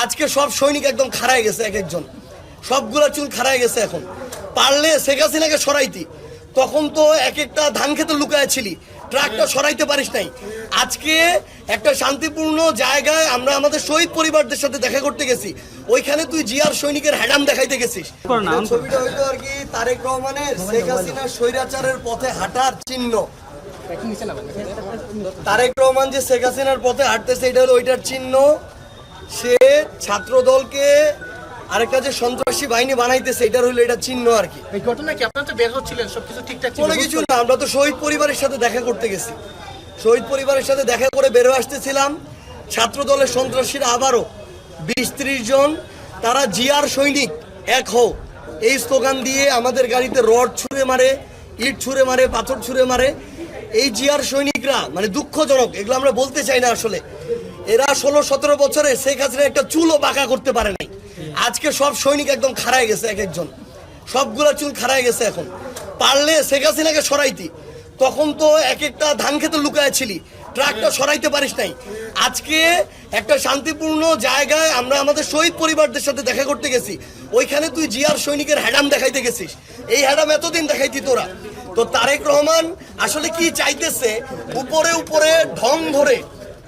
আজকে সব সৈনিক একদম খাড়ায় গেছে, এক একজন সবগুলা চুল খাড়ায় গেছে। এখন পারলে শেখ হাসিনাকে সরাইতি, তখন তো এক একটা ধান খেতে লুকায় ছিলি, ট্রাকটা সরাইতে পারিস নাই। আজকে একটা শান্তিপূর্ণ জায়গায় আমরা আমাদের শহীদ পরিবারদের সাথে দেখা করতে গেছি, ওইখানে তুই জিয়ার সৈনিকের হ্যাডাম দেখাইতে গেছিস। ছবিটা হইলো আর কি তারেক রহমানের শেখ হাসিনার স্বৈরাচারের পথে হাঁটার চিহ্ন। তারেক রহমান যে শেখ হাসিনার পথে হাঁটতেছে, এটা হলো ওইটার চিহ্ন। সে ছাত্র দলকে আরেকটা যে সন্ত্রাসী বাহিনী বানাইতেছে, এটার হইলো এটা চিহ্ন আর কি। এই ঘটনা কি আপনারা তো বের হচ্ছিলেন, সবকিছু ঠিকঠাক ছিল? কোনো কিছু না, আমরা তো শহীদ পরিবারের সাথে দেখা করতে গেছি, শহীদ পরিবারের সাথে দেখা করে বের হয়ে আসতেছিলাম। ছাত্র দলের সন্ত্রাসীরা আবারও 20-30 জন, তারা জিয়ার সৈনিক এক হও এই স্লোগান দিয়ে আমাদের গাড়িতে রড ছুঁড়ে মারে, ইট ছুঁড়ে মারে, পাথর ছুঁড়ে মারে। এই জিয়ার সৈনিকরা মানে দুঃখজনক, এগুলো আমরা বলতে চাই না আসলে। এরা 16-17 বছরে শেখ হাসিনা একটা চুলও বাঁকা করতে পারে নাই। আজকে সব সৈনিক একদম খাড়ায় গেছে, এক একজন সবগুলা চুল খাড়ায় গেছে। এখন পারলে শেখ হাসিনাকে সরাইতি, তখন তো এক একটা ধান খেতে লুকায় ছিলি, ট্রাকটা সরাইতে পারিস নাই। আজকে একটা শান্তিপূর্ণ জায়গায় আমরা আমাদের শহীদ পরিবারদের সাথে দেখা করতে গেছি, ওইখানে তুই জিয়ার সৈনিকের হ্যাডাম দেখাইতে গেছিস। এই হ্যাডাম এতদিন দেখাইতি তোরা। তো তারেক রহমান আসলে কি চাইতেছে, উপরে উপরে ঢং ধরে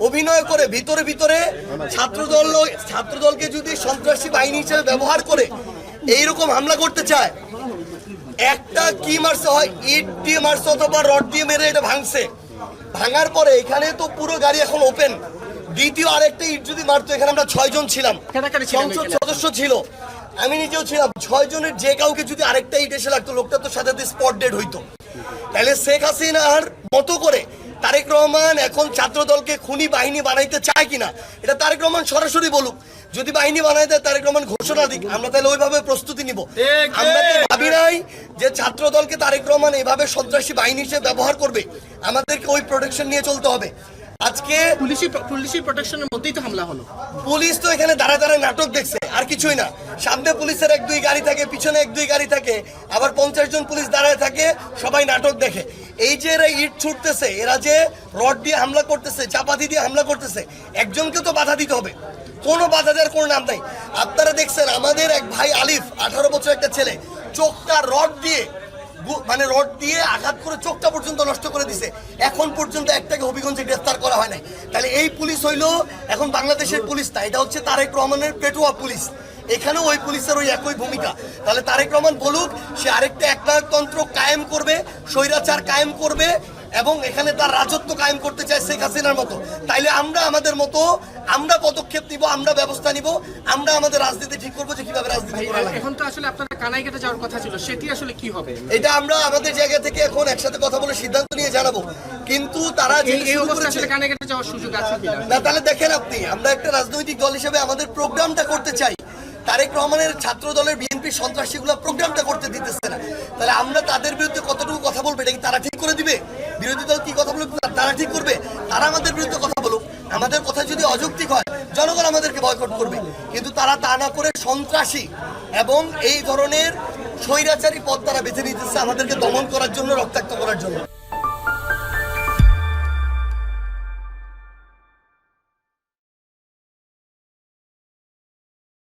অভিনয় করে ভিতরে ভিতরে ছাত্রদলকে যদি সন্ত্রাসী বাহিনী হিসেবে ব্যবহার করে এইরকম হামলা করতে চায়। একটা কি মারছে, হয় ইট দিয়ে মারছে অথবা রড দিয়ে মেরে এটা ভাঙছে। ভাঙার পরে এখানে তো পুরো গাড়ি এখন ওপেন। দ্বিতীয় আরেকটা ইট যদি মারতো, এখানে আমরা 6 জন ছিলাম, সংসদ সদস্য ছিল, আমি নিজেও ছিলাম। 6 জনের যে কাউকে যদি আরেকটা ইট এসে লাগতো, লোকটা তো সাথে স্পট ডেড হইতো। তাহলে শেখ হাসিনার মতো করে তারেক রহমান এখন ছাত্র দলকে খুনি বাহিনী বানাইতে চায় কিনা, এটা তারেক রহমান সরাসরি বলুক। যদি বাহিনী বানাই দেয়, তারেক রহমান ঘোষণা দিক, আমরা তাহলে ওইভাবে প্রস্তুতি নিব। আমরা তো ভাবি নাই যে ছাত্র দলকে তারেক রহমান এইভাবে সন্ত্রাসী বাহিনী হিসেবে ব্যবহার করবে। আমাদেরকে ওই প্রোটেকশন নিয়ে চলতে হবে। আজকে পুলিশি প্রোটেকশনের মধ্যেই তো হামলা হলো। পুলিশ তো এখানে দাঁড়ায় দাঁড়ায় নাটক দেখছে, আর কিছুই না। সামনে পুলিশের 1-2 গাড়ি থাকে, পিছনে 1-2 গাড়ি থাকে, আবার 50 জন পুলিশ দাঁড়ায় থাকে, সবাই নাটক দেখে। এই যে এরা ইট ছুটতেছে, এরা যে রড দিয়ে হামলা করতেছে, চাপাতি দিয়ে হামলা করতেছে, একজনকে তো বাধা দিতে হবে। কোনো বাধা দেওয়ার কোনো নাম নাই। আপনারা দেখছেন আমাদের এক ভাই আলিফ, 18 বছর একটা ছেলে, চোখটা রড দিয়ে আঘাত করে চোখটা পর্যন্ত নষ্ট করে দিছে। এখন পর্যন্ত একটাকে হবিগঞ্জে গ্রেফতার করা হয় নাই। তাহলে এই পুলিশ হইলো এখন বাংলাদেশের পুলিশ না, এটা হচ্ছে তারেক রহমানের পেটুয়া পুলিশ। এখানেও ওই পুলিশের ওই একই ভূমিকা। তাহলে তারেক রহমান বলুক, সে আরেকটা একনায়কতন্ত্র কায়েম করবে, স্বৈরাচার কায়েম করবে এবং এখানে তার রাজত্ব কায়েম করতে চায় শেখ হাসিনার মতো। তাইলে আমরা আমাদের মতো আমরা পদক্ষেপ নিব, আমরা ব্যবস্থা নিব, আমরা আমাদের রাজনীতি ঠিক করবো যে কিভাবে রাজনীতি করা লাগে। এখন তো আসলে আপনারা কানাইঘাটে যাওয়ার কথা ছিল, সেটি আসলে কি হবে? এটা আমরা আমাদের জায়গা থেকে এখন একসাথে কথা বলে সিদ্ধান্ত নিয়ে জানাবো। কিন্তু তারা এই অবস্থায় আসলে কানাইঘাটে যাওয়ার সুযোগ আছে কিনা না, তাহলে দেখেন আপনি, আমরা একটা রাজনৈতিক দল হিসেবে আমাদের প্রোগ্রামটা করতে চাই। তারেক রহমানের ছাত্র দলের বিএনপি সন্ত্রাসীগুলো প্রোগ্রামটা করতে দিতেছে না। তাহলে আমরা তাদের বিরুদ্ধে কতটুকু কথা বলবো, এটা কি তারা ঠিক করে দিবে? বিরোধী দল কি কথা বলবে তারা ঠিক করবে? তারা আমাদের বিরুদ্ধে কথা বলুক, আমাদের কথা যদি অযৌক্তিক হয়, জনগণ আমাদেরকে বয়কট করবে। কিন্তু তারা তা না করে সন্ত্রাসী এবং এই ধরনের স্বৈরাচারী পথ তারা বেছে নিতেছে আমাদেরকে দমন করার জন্য, রক্তাক্ত করার জন্য।